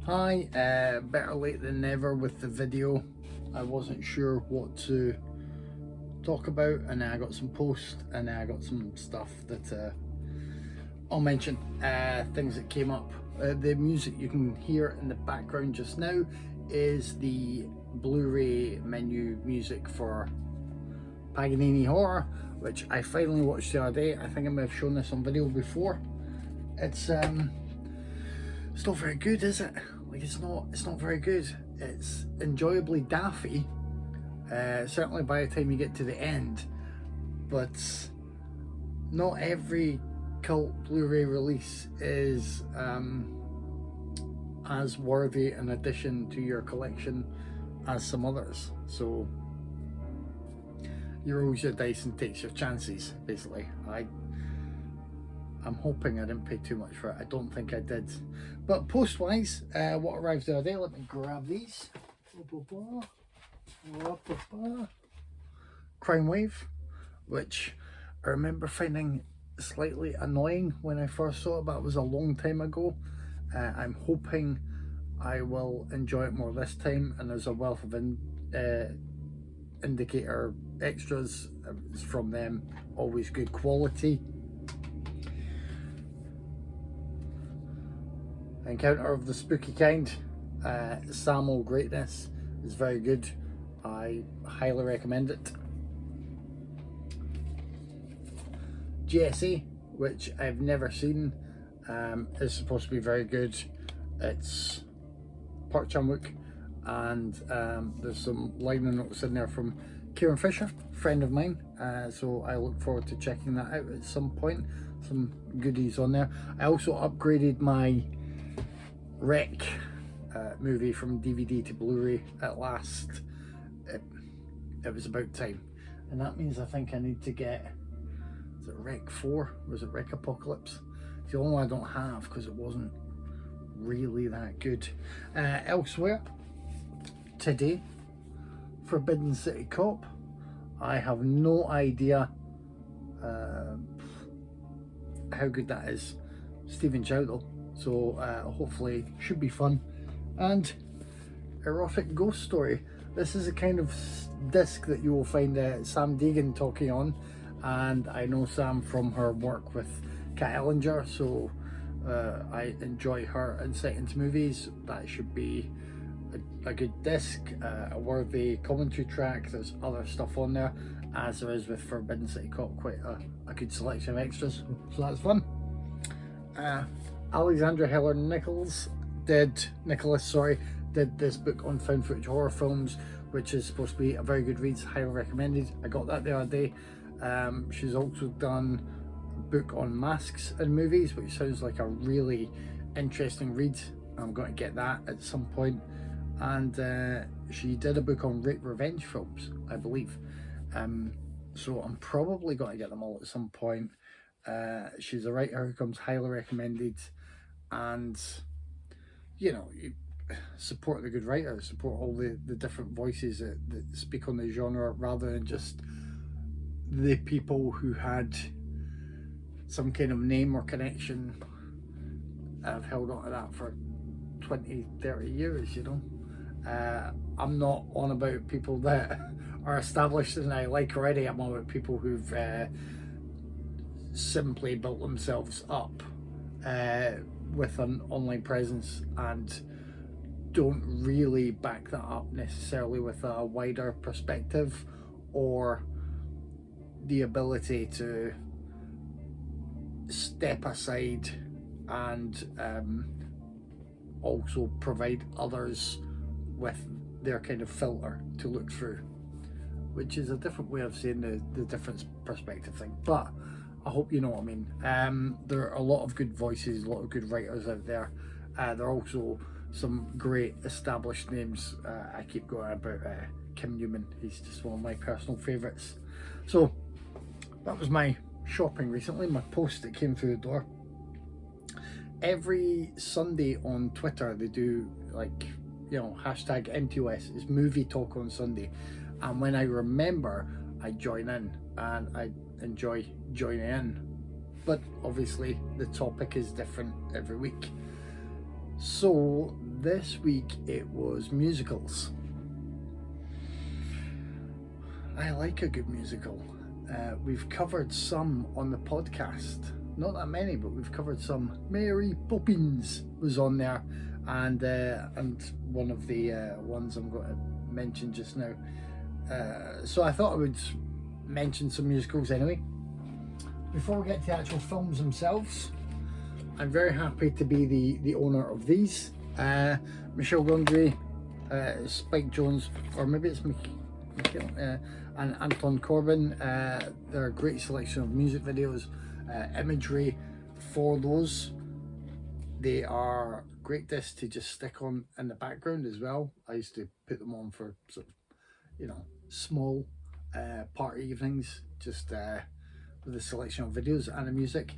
Hi, better late than never with the video. I wasn't sure what to talk about, and I got some posts and I got some stuff that I'll mention. Things that came up. The music you can hear in the background just now is the Blu-ray menu music for Paganini Horror, which I finally watched the other day. I think I may have shown this on video before. It's not very good, is it? Like, it's not very good. It's enjoyably daffy, certainly by the time you get to the end, but not every cult Blu-ray release is as worthy an addition to your collection as some others. So you roll your dice and takes your chances, basically. I'm hoping I didn't pay too much for it. I don't think I did. But post-wise, what arrived the other day, let me grab these. Crime Wave, which I remember finding slightly annoying when I first saw it, but it was a long time ago. I'm hoping I will enjoy it more this time, and there's a wealth of indicator extras from them, always good quality. Encounter of the Spooky Kind, Samo greatness is very good. I highly recommend it. GSA, which I've never seen, is supposed to be very good. It's Park Chan-wook, and there's some liner notes in there from Kieran Fisher, friend of mine, so I look forward to checking that out at some point. Some goodies on there. I also upgraded my Wreck movie from DVD to Blu-ray at last. It was about time, and that means I think I need to get, is it Wreck 4? Was it Wreck Apocalypse? It's the only one I don't have because it wasn't really that good. Elsewhere today, Forbidden City Cop. I have no idea how good that is. Stephen Chow though, so hopefully should be fun. And Erotic Ghost Story. This is a kind of disc that you will find Sam Deegan talking on, and I know Sam from her work with Kat Ellinger, so I enjoy her insight into movies. That should be a good disc, a worthy commentary track. There's other stuff on there, as there is with Forbidden City Cop, quite a good selection of extras, so that's fun. Alexandra Heller Nicholas did this book on found footage horror films, which is supposed to be a very good read, highly recommended. I got that the other day. She's also done a book on masks and movies, which sounds like a really interesting read. I'm going to get that at some point. And she did a book on rape revenge films, I believe. So I'm probably going to get them all at some point. She's a writer who comes highly recommended, and you know, you support the good writers, support all the different voices that speak on the genre, rather than just the people who had some kind of name or connection and have held on to that for 20-30 years, you know. I'm not on about people that are established and I like already. I'm on about people who've simply built themselves up with an online presence and don't really back that up necessarily with a wider perspective or the ability to step aside and also provide others with their kind of filter to look through, which is a different way of saying the different perspective thing, but I hope you know what I mean. There are a lot of good voices, a lot of good writers out there. There are also some great established names. I keep going about Kim Newman. He's just one of my personal favourites. So that was my shopping recently, my post that came through the door. Every Sunday on Twitter they do, like, you know, hashtag MTOS is movie talk on Sunday, and when I remember I join in and I enjoy joining in, but obviously the topic is different every week. So this week it was musicals. I like a good musical. We've covered some on the podcast, not that many, but we've covered some. Mary Poppins was on there, and one of the ones I'm going to mention just now. So I thought I would mention some musicals anyway. Before we get to the actual films themselves, I'm very happy to be the owner of these. Michel Gondry, Spike Jonze, or maybe it's Michael, and Anton Corbijn. They're a great selection of music videos, imagery for those. They are great discs to just stick on in the background as well. I used to put them on for sort of, small party evenings, just with a selection of videos and the music.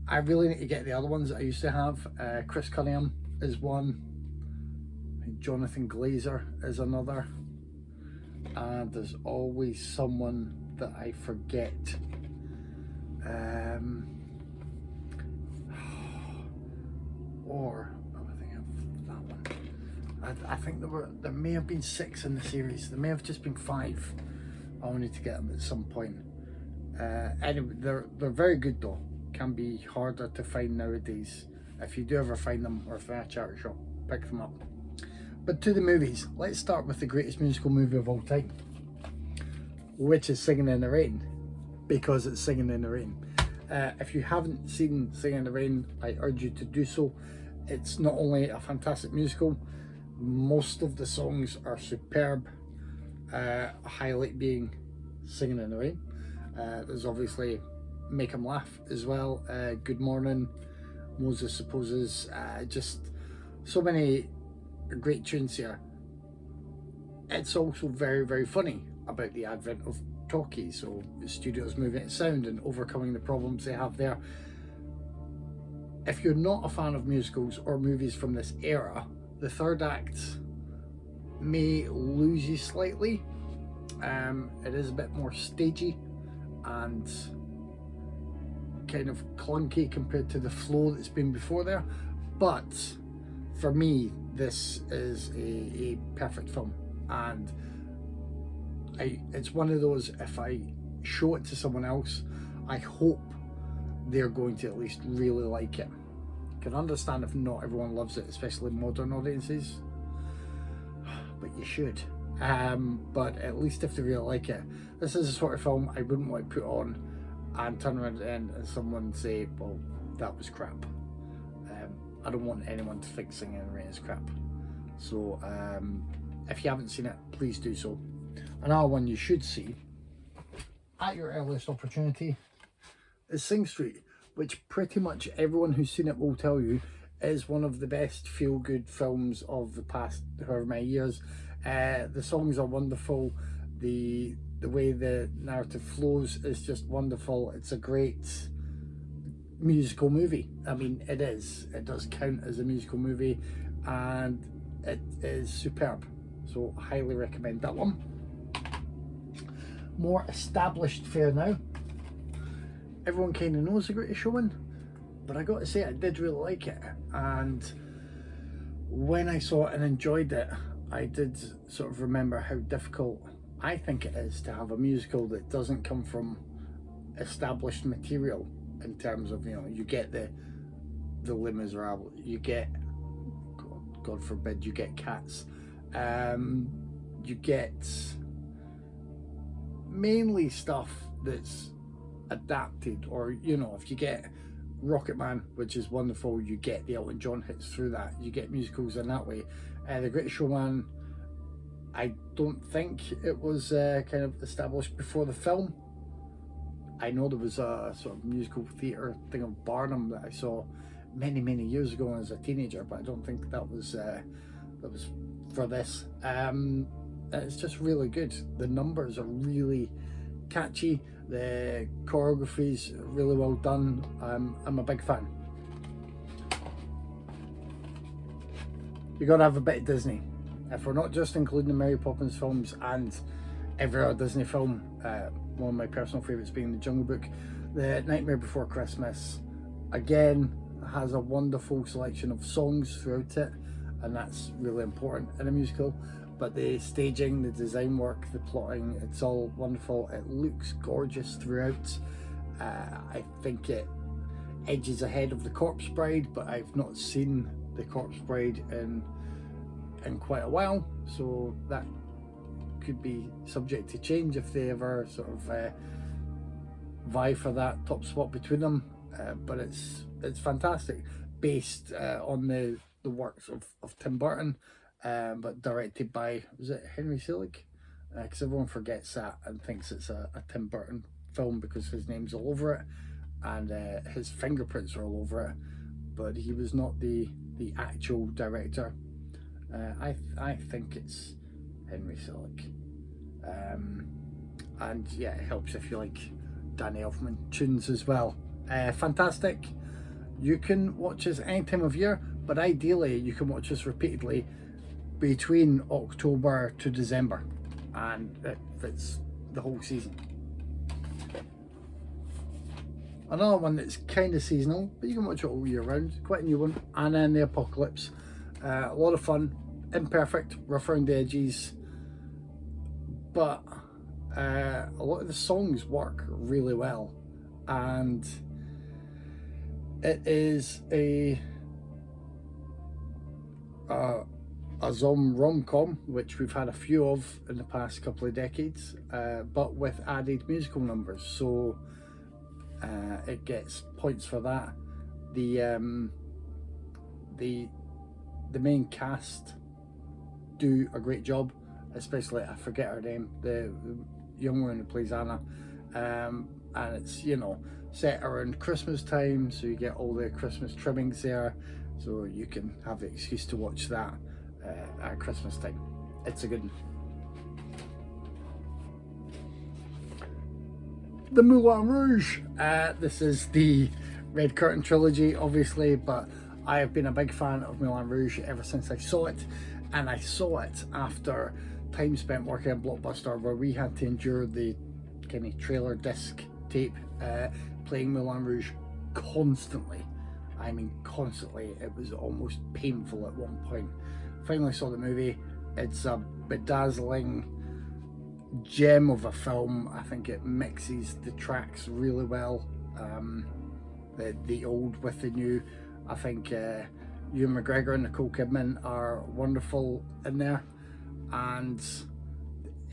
I really need to get the other ones that I used to have. Chris Cunningham is one, Jonathan Glazer is another, and there's always someone that I forget. Or I think of that one. I think there may have been 6 in the series. There may have just been 5. I'll need to get them at some point. Anyway, they're very good though. Can be harder to find nowadays. If you do ever find them, or if they're at a charity shop, pick them up. But to the movies, let's start with the greatest musical movie of all time, which is Singing in the Rain, because it's Singing in the Rain. If you haven't seen Singing in the Rain, I urge you to do so. It's not only a fantastic musical, most of the songs are superb. A highlight being Singing in the Rain. There's obviously Make 'Em Laugh as well, Good Morning, Moses Supposes, just so many great tunes here. It's also very, very funny about the advent of talkies, so the studios moving to sound and overcoming the problems they have there. If you're not a fan of musicals or movies from this era, the third act may lose you slightly. It is a bit more stagey and kind of clunky compared to the flow that's been before there, but for me this is a perfect film, and it's one of those, if I show it to someone else, I hope they're going to at least really like it. I can understand if not everyone loves it, especially modern audiences, but you should. But at least if they really like it, this is the sort of film I wouldn't want to put on and turn around and someone say, well, that was crap. I don't want anyone to think Singing in the Rain is crap. So if you haven't seen it, please do so. Another one you should see at your earliest opportunity is Sing Street, which pretty much everyone who's seen it will tell you is one of the best feel-good films of the past however many years. The songs are wonderful. The way the narrative flows is just wonderful. It's a great musical movie. I mean, it is. It does count as a musical movie, and it is superb. So highly recommend that one. More established fare now. Everyone kind of knows The Greatest Showman, but I got to say I did really like it, and when I saw it and enjoyed it, I did sort of remember how difficult I think it is to have a musical that doesn't come from established material, in terms of, you get the Les Miserables, you get, God forbid, you get Cats, you get mainly stuff that's adapted, or if you get Rocketman, which is wonderful, you get the Elton John hits through that, you get musicals in that way. The Greatest Showman, I don't think it was kind of established before the film. I know there was a sort of musical theatre thing of Barnum that I saw many years ago as a teenager, but I don't think that was for this. It's just really good. The numbers are really catchy. The choreography's really well done. I'm a big fan. You gotta have a bit of Disney. If we're not just including the Mary Poppins films and every other Disney film, one of my personal favourites being The Jungle Book, The Nightmare Before Christmas, again, has a wonderful selection of songs throughout it, and that's really important in a musical. But the staging, the design work, the plotting, it's all wonderful. It looks gorgeous throughout. I think it edges ahead of The Corpse Bride, but I've not seen The Corpse Bride in quite a while, so that could be subject to change if they ever sort of vie for that top spot between them. But it's fantastic, based on the works of Tim Burton, but directed by, was it Henry Selick? Because everyone forgets that and thinks it's a Tim Burton film because his name's all over it and his fingerprints are all over it, but he was not the actual director. I think it's Henry Selick. And yeah, it helps if you like Danny Elfman tunes as well. Fantastic. You can watch this any time of year, but ideally you can watch this repeatedly between October to December, and it fits the whole season. Another one that's kind of seasonal, but you can watch it all year round, quite a new one, Anna and the Apocalypse. A lot of fun, imperfect, rough around the edges, but a lot of the songs work really well, and it is a rom-com, which we've had a few of in the past couple of decades, but with added musical numbers, so it gets points for that. The main cast do a great job, especially, I forget her name, the young woman who plays Anna, and it's, you know, set around Christmas time, so you get all the Christmas trimmings there, so you can have the excuse to watch that at Christmas time. It's a good one. The Moulin Rouge. This is the Red Curtain trilogy, obviously, but I have been a big fan of Moulin Rouge ever since I saw it, and I saw it after time spent working at Blockbuster, where we had to endure the kind of trailer disc tape playing Moulin Rouge constantly. I mean constantly. It was almost painful at one point. Finally saw the movie. It's a bedazzling gem of a film. I think it mixes the tracks really well, the old with the new. I think Ewan McGregor and Nicole Kidman are wonderful in there, and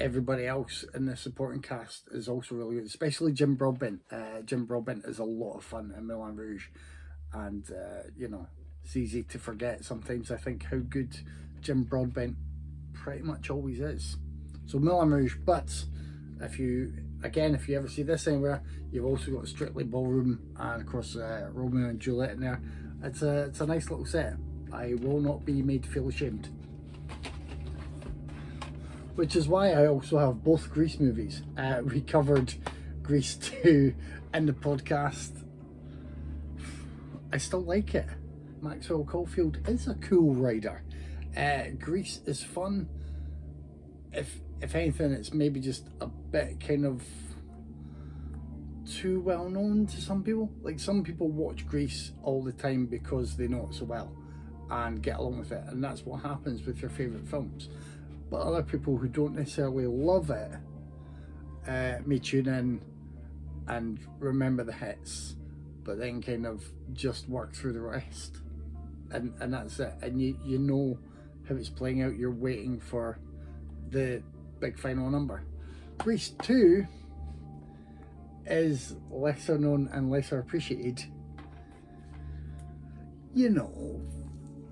everybody else in the supporting cast is also really good, especially Jim Broadbent. Jim Broadbent is a lot of fun in Moulin Rouge, and you know, it's easy to forget sometimes, I think, how good Jim Broadbent pretty much always is. So Moulin Rouge. But if you ever see this anywhere, you've also got Strictly Ballroom and of course Romeo and Juliet in there. It's a nice little set. I will not be made to feel ashamed. Which is why I also have both Grease movies. We covered Grease 2 in the podcast. I still like it. Maxwell Caulfield is a cool rider. Grease is fun. If anything, it's maybe just a bit kind of too well known to some people. Like, some people watch Grease all the time because they know it so well and get along with it, and that's what happens with your favourite films. But other people who don't necessarily love it may tune in and remember the hits, but then kind of just work through the rest, and that's it. And you know how it's playing out. You're waiting for the big final number. Grease 2 is lesser known and lesser appreciated, you know,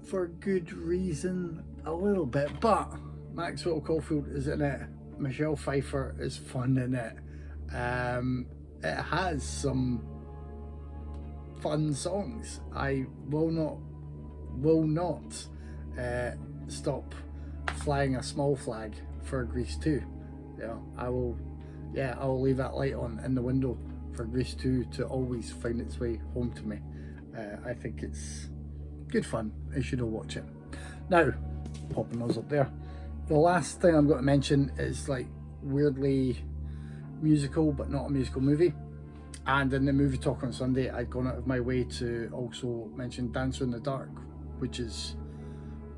for good reason, a little bit, but Maxwell Caulfield is in it. Michelle Pfeiffer is fun in it. It has some fun songs. I will not stop flying a small flag for Grease 2. I will leave that light on in the window for Grease 2 to always find its way home to me. I think it's good fun. You should all watch it. Now, popping those up there. The last thing I'm going to mention is like weirdly musical, but not a musical movie. And in the movie talk on Sunday, I'd gone out of my way to also mention Dancer in the Dark, which is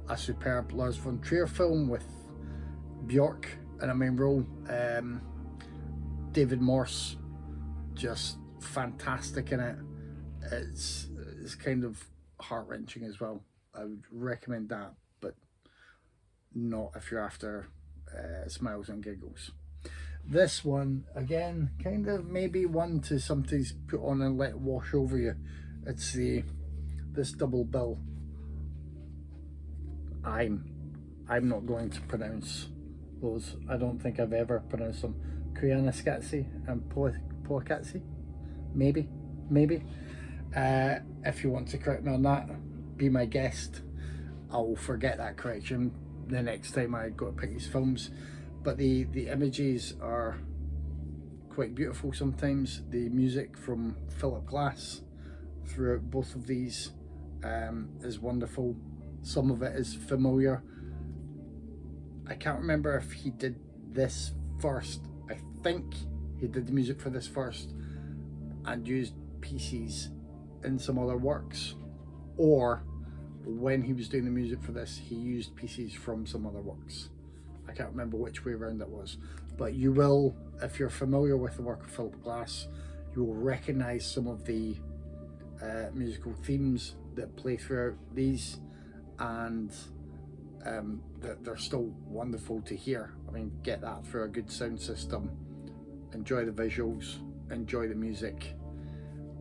a superb Lars von Trier film with Björk in a main role. David Morse, just fantastic in it. It's kind of heart-wrenching as well. I would recommend that, but not if you're after smiles and giggles. This one, again, kind of maybe one to somebody's put on and let wash over you. It's this double bill. I'm not going to pronounce those. I don't think I've ever pronounced them. Koyaanisqatsi and Powakatsi. Maybe. If you want to correct me on that, be my guest. I'll forget that correction the next time I go to pick these films. But the images are quite beautiful sometimes. The music from Philip Glass throughout both of these is wonderful. Some of it is familiar. I can't remember if he did this first. I think he did the music for this first and used pieces in some other works, or when he was doing the music for this, he used pieces from some other works. I can't remember which way around that was, but you will, if you're familiar with the work of Philip Glass, you will recognize some of the musical themes that play throughout these, and they're still wonderful to hear. I mean, get that through a good sound system, enjoy the visuals, enjoy the music.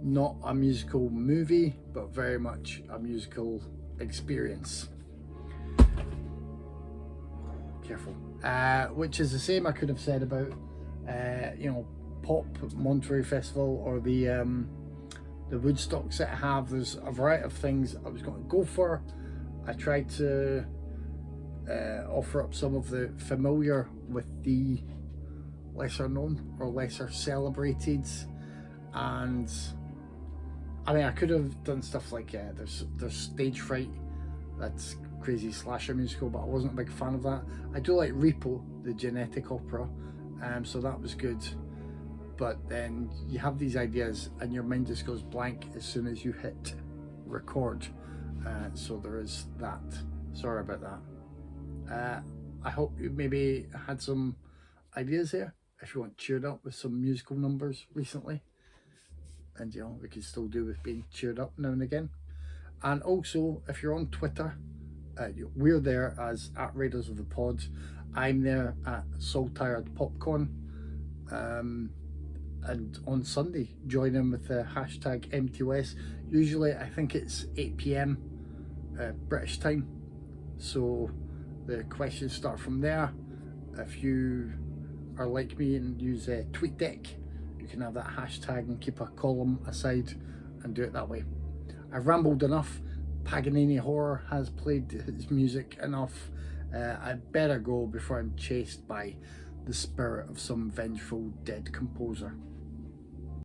Not a musical movie, but very much a musical experience. Careful. Which is the same I could have said about Pop Monterey Festival or the Woodstocks that I have. There's a variety of things I was going to go for. I tried to offer up some of the familiar with the lesser known or lesser celebrated, and I mean, I could have done stuff like there's Stage Fright, that's crazy slasher musical, but I wasn't a big fan of that. I do like Repo, the genetic opera, so that was good. But then you have these ideas and your mind just goes blank as soon as you hit record. So there is that. Sorry about that. I hope you maybe had some ideas there. If you want cheered up with some musical numbers recently, and we can still do with being cheered up now and again. And also, if you're on Twitter, we're there as @Raiders of the Pod. I'm there at Soul Tired Popcorn. And on Sunday, join in with the hashtag MTOS. Usually, I think it's 8 PM British time. So the questions start from there. If you are like me and use TweetDeck, you can have that hashtag and keep a column aside and do it that way. I've rambled enough. Paganini Horror has played his music enough. I better go before I'm chased by the spirit of some vengeful dead composer.